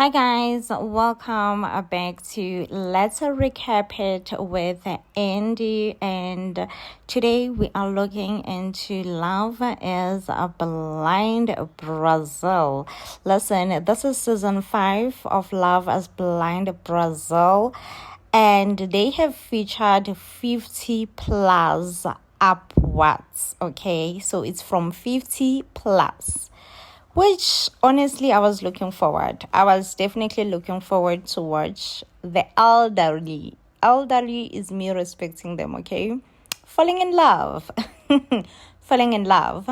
Hi guys, welcome back to Let's Recap It with Andy, and today we are looking into Love is a Blind Brazil. Listen, this is season 5 of Love is Blind Brazil, and they have featured 50 plus upwards. Okay, so it's from 50 plus, which honestly I was looking forward. I was definitely looking forward to watch the elderly. Elderly is me respecting them, okay? Falling in love. Falling in love.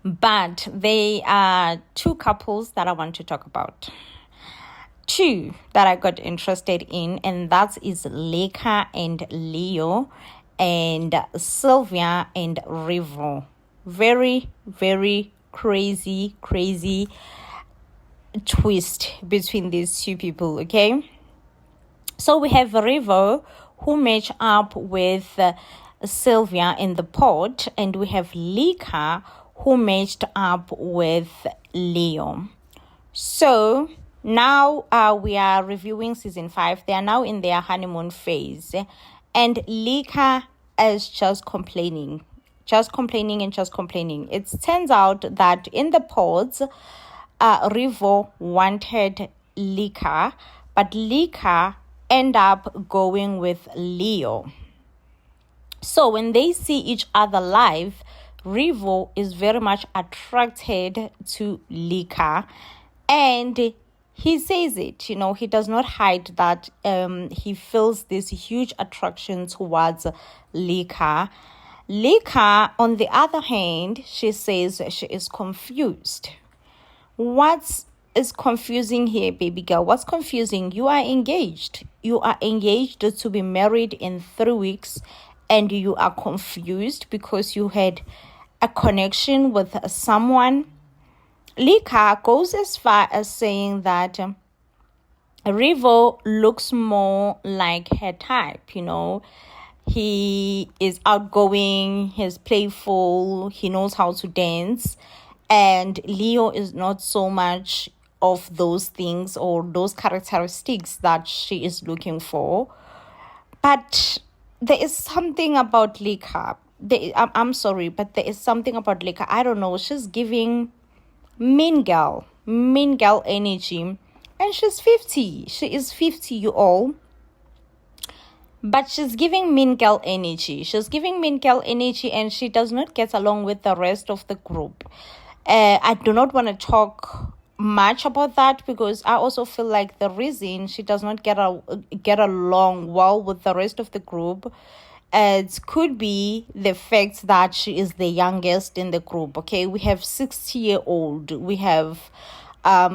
But they are two couples that I want to talk about. Two that I got interested in, and that is Leka and Leo, and Sylvia and Rivo. Very, very crazy twist between these two people. Okay, so we have Rivo, who match up with Sylvia in the pod, and we have Leka, who matched up with Leo. So now we are reviewing season 5. They are now in their honeymoon phase, and Leka is just complaining. It turns out that in the pods, Rivo wanted Leka, but Leka end up going with Leo. So when they see each other live, Rivo is very much attracted to Leka, and he says it, he does not hide that he feels this huge attraction towards Leka. Leka, on the other hand, she says she is confused. What is confusing here, baby girl? What's confusing? You are engaged. You are engaged to be married in 3 weeks, and you are confused because you had a connection with someone. Leka goes as far as saying that Rivo looks more like her type, He is outgoing, he's playful, he knows how to dance. And Leo is not so much of those things or those characteristics that she is looking for. But there is something about Leka. I'm sorry, but there is something about Leka. I don't know. She's giving mean girl energy. And she's 50. She is 50, you all. But she's giving mean girl energy. And she does not get along with the rest of the group. I do not want to talk much about that because I also feel like the reason she does not get along well with the rest of the group, it could be the fact that she is the youngest in the group. Okay, we have 60-year-old. We have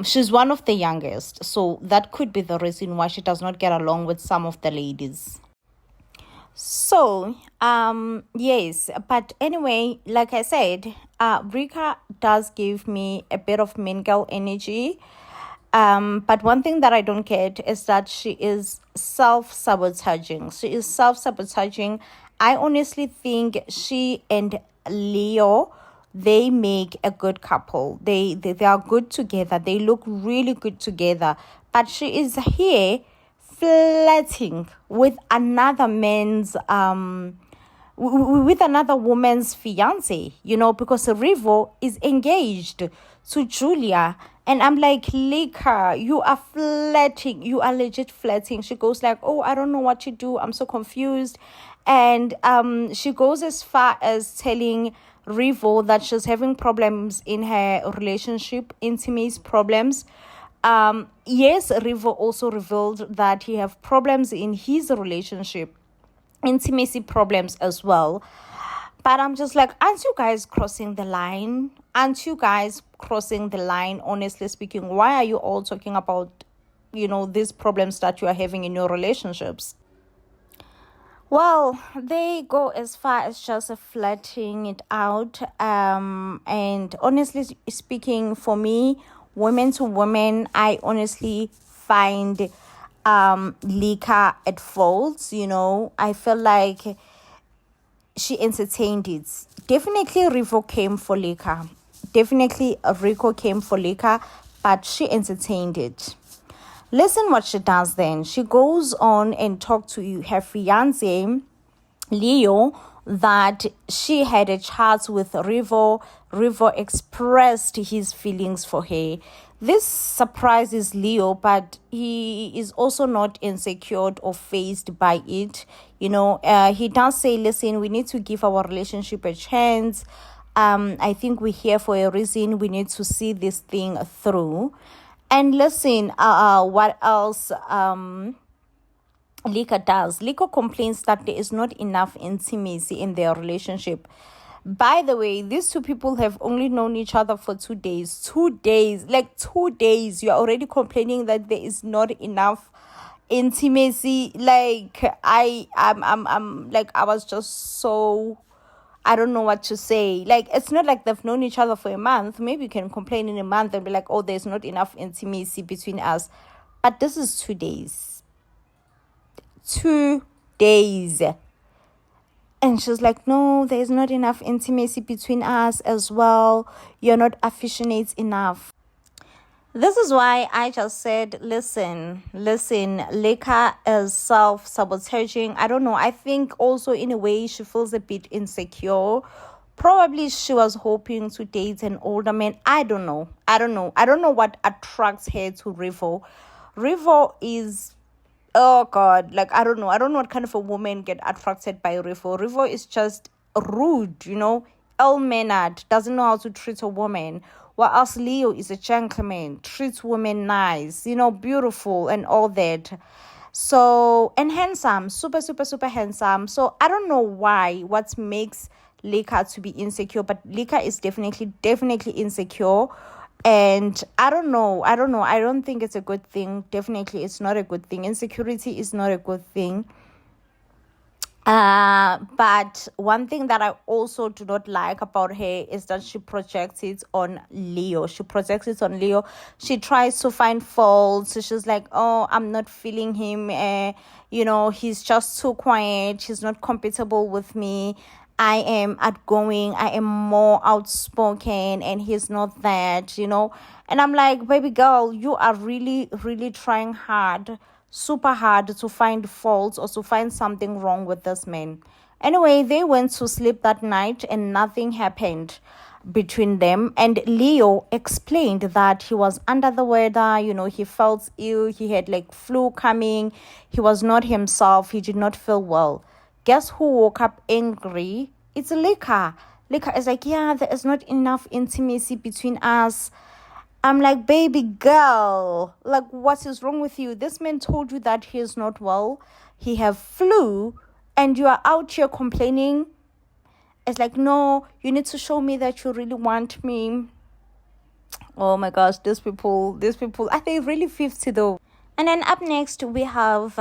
she's one of the youngest, so that could be the reason why she does not get along with some of the ladies. So, yes, but anyway, like I said, Rika does give me a bit of mean girl energy. But one thing that I don't get is that she is self-sabotaging. I honestly think she and Leo, they make a good couple. They are good together. They look really good together. But she is here flirting with another man's with another woman's fiance, because Rivo is engaged to Julia. And I'm like, Leka, you are flirting. You are legit flirting. She goes like, oh, I don't know what to do. I'm so confused. And she goes as far as telling Rivo that she's having problems in her relationship, intimacy problems. Yes, Rivo also revealed that he have problems in his relationship, intimacy problems as well. But I'm just like, aren't you guys crossing the line? Honestly speaking? Why are you all talking about, these problems that you are having in your relationships? Well, they go as far as just flirting it out. And honestly speaking, for me, women to women, I honestly find Leka at fault. I feel like she entertained it. Definitely Rico came for Leka. but she entertained it. Listen what she does then. She goes on and talks to her fiance, Leo, that she had a chat with Rivo. Rivo expressed his feelings for her. This surprises Leo, but he is also not insecure or fazed by it. He does say, listen, we need to give our relationship a chance. I think we're here for a reason. We need to see this thing through. And listen, what else Lika does. Lika complains that there is not enough intimacy in their relationship. By the way, these two people have only known each other for 2 days. 2 days, like 2 days. You're already complaining that there is not enough intimacy. Like I'm like, I was just so, I don't know what to say. Like, it's not like they've known each other for a month. Maybe you can complain in a month and be like, oh, there's not enough intimacy between us. But this is 2 days. 2 days. And she's like, no, there's not enough intimacy between us as well. You're not affectionate enough. This is why I just said, listen, Lika is self-sabotaging. I don't know. I think also in a way she feels a bit insecure. Probably she was hoping to date an older man. I don't know. I don't know what attracts her to Rivo. Rivo is, oh God, like, I don't know what kind of a woman get attracted by Rivo. Rivo is just rude, ill-mannered, doesn't know how to treat a woman. While Leo is a gentleman, treats women nice, beautiful and all that. So, and handsome, super, super, super handsome. So I don't know what makes Lika to be insecure, but Lika is definitely insecure. And I don't know. I don't think it's a good thing. Definitely, it's not a good thing. Insecurity is not a good thing. But one thing that I also do not like about her is that she projects it on Leo. She tries to find faults. She's like, oh, I'm not feeling him. He's just too quiet. He's not compatible with me. I am outgoing, I am more outspoken, and he's not that, And I'm like, baby girl, you are really, really trying hard, super hard to find faults or to find something wrong with this man. Anyway, they went to sleep that night and nothing happened between them. And Leo explained that he was under the weather, he felt ill, he had like flu coming, he was not himself, he did not feel well. Guess who woke up angry? It's Lika. Lika is like, yeah, there is not enough intimacy between us. I'm like, baby girl, like, what is wrong with you? This man told you that he is not well. He have flu, and you are out here complaining. It's like, no, you need to show me that you really want me. Oh my gosh, these people, are they really 50 though? And then up next, we have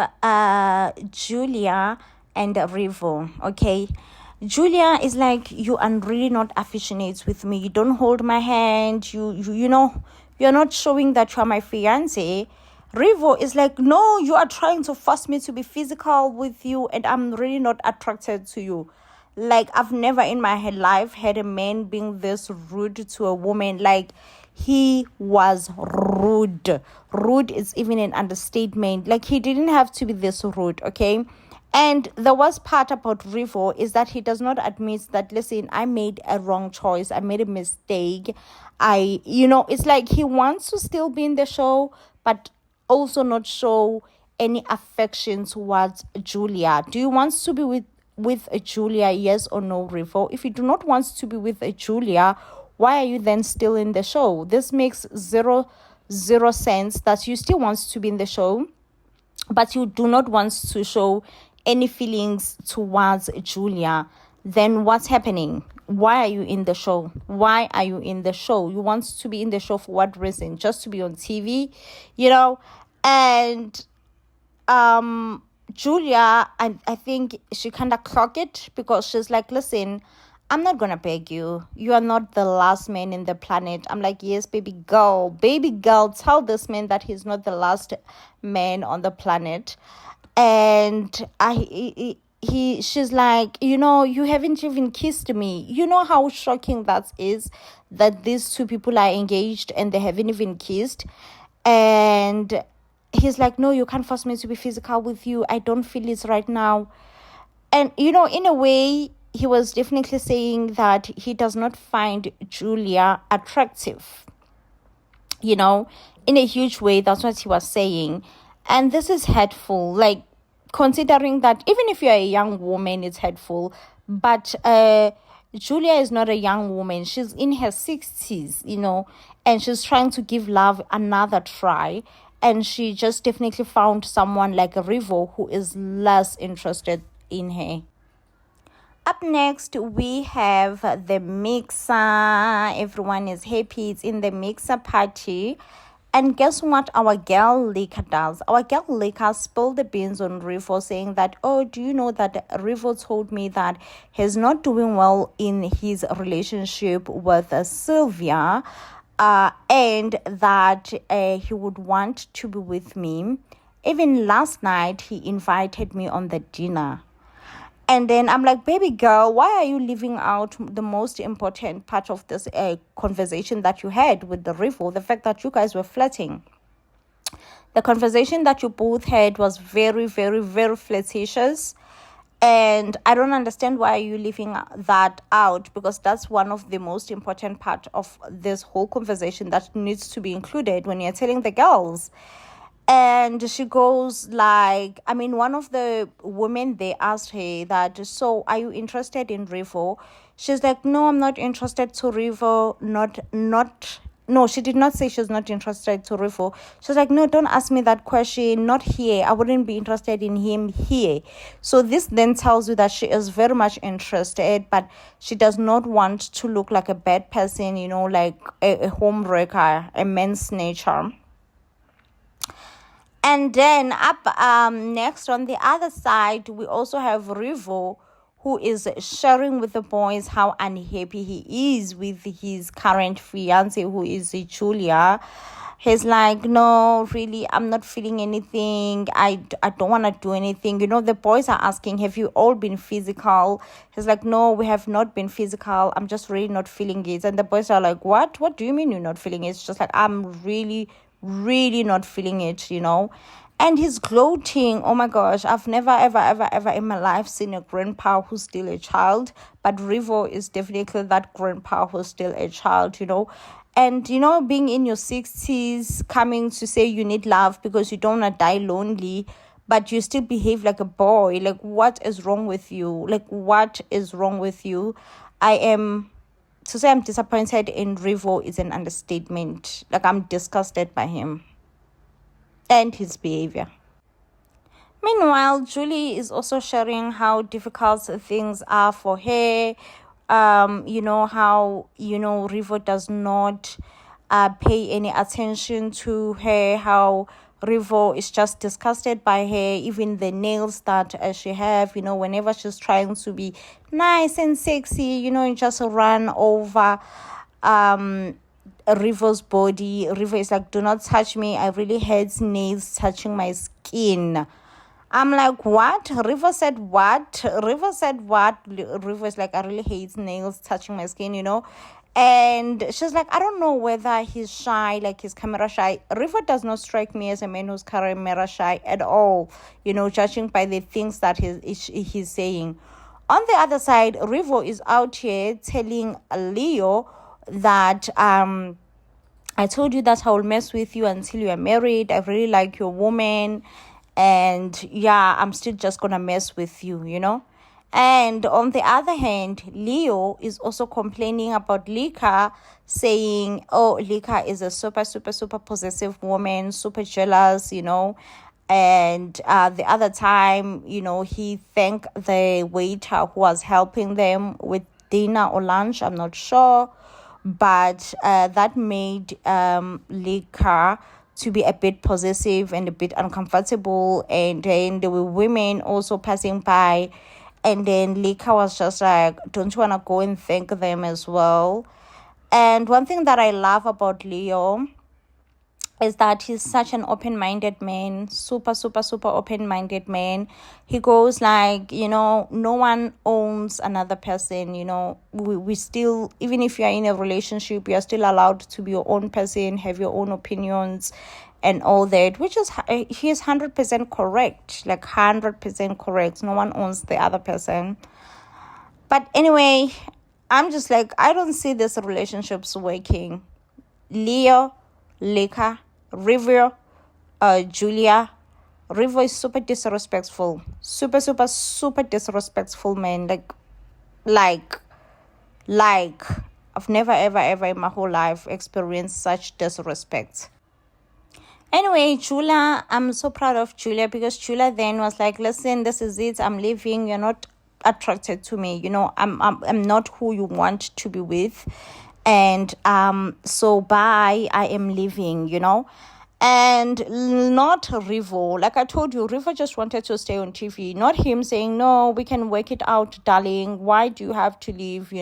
Julia and Rivo, okay? Julia is like, you are really not affectionate with me. You don't hold my hand. You're not showing that you are my fiance. Rivo is like, no, you are trying to force me to be physical with you, and I'm really not attracted to you. Like, I've never in my life had a man being this rude to a woman. Like, he was rude. Rude is even an understatement. Like, he didn't have to be this rude, okay? And the worst part about Rivo is that he does not admit that, listen, I made a wrong choice. I made a mistake. It's like he wants to still be in the show, but also not show any affection towards Julia. Do you want to be with a Julia, yes or no, Rivo? If you do not want to be with a Julia, why are you then still in the show? This makes zero sense, that you still want to be in the show, but you do not want to show any feelings towards Julia. Then what's happening? Why are you in the show? You want to be in the show for what reason? Just to be on TV, And Julia, I think she kind of clocked it, because she's like, listen, I'm not gonna beg you. You are not the last man in the planet. I'm like, yes, baby girl, tell this man that he's not the last man on the planet. And she's like, you haven't even kissed me. You know how shocking that is, that these two people are engaged and they haven't even kissed. And he's like, no, you can't force me to be physical with you. I don't feel it right now. And in a way, he was definitely saying that he does not find Julia attractive, in a huge way. That's what he was saying. And this is hurtful, like, considering that even if you're a young woman, it's hurtful. But Julia is not a young woman. She's in her 60s, and she's trying to give love another try. And she just definitely found someone like a Rivo who is less interested in her. Up next, we have the mixer. Everyone is happy. It's in the mixer party. And guess what our girl Lika does? Our girl Lika spilled the beans on Rivo, saying that, oh, do you know that Rivo told me that he's not doing well in his relationship with Sylvia, and that he would want to be with me. Even last night, he invited me on the dinner. And then I'm like, baby girl, why are you leaving out the most important part of this conversation that you had with the Rivo? The fact that you guys were flirting. The conversation that you both had was very, very, very flirtatious. And I don't understand why you leaving that out, because that's one of the most important part of this whole conversation that needs to be included when you're telling the girls. And she goes like, one of the women, they asked her that, so are you interested in Rivo? She's like, no, I'm not interested to Rivo. No, she did not say she's not interested to Rivo. She's like, no, don't ask me that question. Not here. I wouldn't be interested in him here. So this then tells you that she is very much interested, but she does not want to look like a bad person, like a home wrecker, a man's snatcher. And then up next on the other side, we also have Rivo, who is sharing with the boys how unhappy he is with his current fiance, who is Julia. He's like, no, really, I'm not feeling anything. I don't want to do anything. The boys are asking, have you all been physical? He's like, no, we have not been physical. I'm just really not feeling it. And the boys are like, what? What do you mean you're not feeling it? It's just like, I'm really not feeling it, And he's gloating. Oh my gosh, I've never ever in my life seen a grandpa who's still a child, but Rivo is definitely that grandpa who's still a child, And being in your 60s, coming to say you need love because you don't want to die lonely, but you still behave like a boy. Like, what is wrong with you? To say I'm disappointed in Rivo is an understatement. Like, I'm disgusted by him and his behavior. Meanwhile, Julie is also sharing how difficult things are for her. How, Rivo does not pay any attention to her, how Rivo is just disgusted by her, even the nails that she have, whenever she's trying to be nice and sexy, you just run over Rivo's body. Rivo is like, do not touch me. I really hate nails touching my skin. I'm like, what? Rivo said what? Rivo is like, I really hate nails touching my skin, And she's like, I don't know whether he's shy, like he's camera shy. Rivo does not strike me as a man who's camera shy at all, judging by the things that he's saying. On the other side, Rivo is out here telling Leo that I told you that I will mess with you until you are married. I really like your woman. And yeah, I'm still just going to mess with you, And on the other hand, Leo is also complaining about Lika, saying, oh, Lika is a super, super, super possessive woman, super jealous, And the other time, he thanked the waiter who was helping them with dinner or lunch. I'm not sure. But that made Lika to be a bit possessive and a bit uncomfortable. And then there were women also passing by. And then Lika was just like, don't you want to go and thank them as well? And one thing that I love about Leo is that he's such an open-minded man, super, super, super open-minded man. He goes like, no one owns another person. We still, even if you're in a relationship, you're still allowed to be your own person, have your own opinions and all that, which is, he is 100% correct, like 100% correct. No one owns the other person. But anyway, I'm just like, I don't see this relationships working. Leo, Lika, River, Julia. River is super disrespectful. Super, super, super disrespectful, man. Like, I've never, ever, ever in my whole life experienced such disrespect. Anyway, Julia, I'm so proud of Julia, because Julia then was like, listen, this is it. I'm leaving. You're not attracted to me. I'm not who you want to be with. And so bye, I am leaving, And not Rivo. Like I told you, Rivo just wanted to stay on TV. Not him saying, no, we can work it out, darling. Why do you have to leave,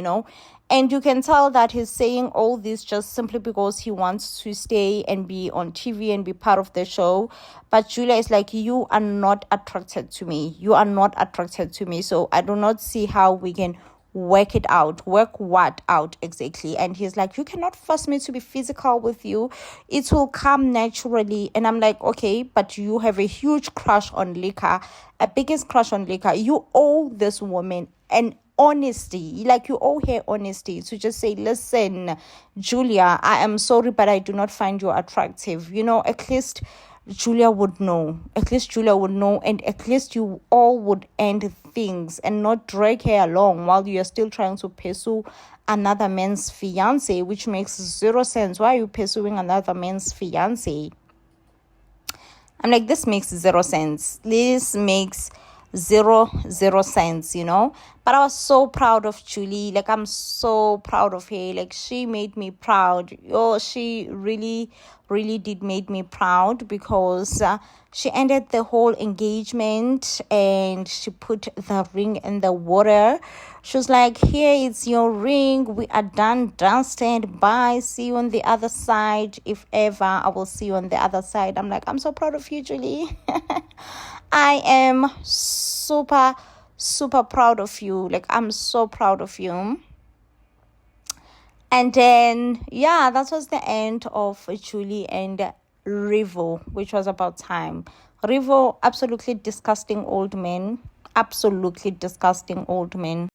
And you can tell that he's saying all this just simply because he wants to stay and be on TV and be part of the show. But Julia is like, you are not attracted to me. You are not attracted to me. So I do not see how we can work it out. Work what out exactly? And he's like, you cannot force me to be physical with you. It will come naturally. And I'm like, okay, but you have a huge crush on Lika, a biggest crush on Lika. You owe this woman an honesty, like you owe her honesty to just say, listen, Julia, I am sorry, but I do not find you attractive. At least Julia would know. At least Julia would know, and at least you all would end things and not drag her along while you are still trying to pursue another man's fiance, which makes zero sense. Why are you pursuing another man's fiance? I'm like, this makes zero sense. This makes zero sense, But I was so proud of Julie. Like, I'm so proud of her. Like, she made me proud. Oh, she really, really did make me proud, because she ended the whole engagement and she put the ring in the water. She was like, here is your ring. We are done. Stand by. See you on the other side. If ever, I will see you on the other side. I'm like, I'm so proud of you, Julie. I am super, super proud of you. Like, I'm so proud of you. And then, yeah, that was the end of Julie and Rivo, which was about time. Rivo, absolutely disgusting old man. Absolutely disgusting old man.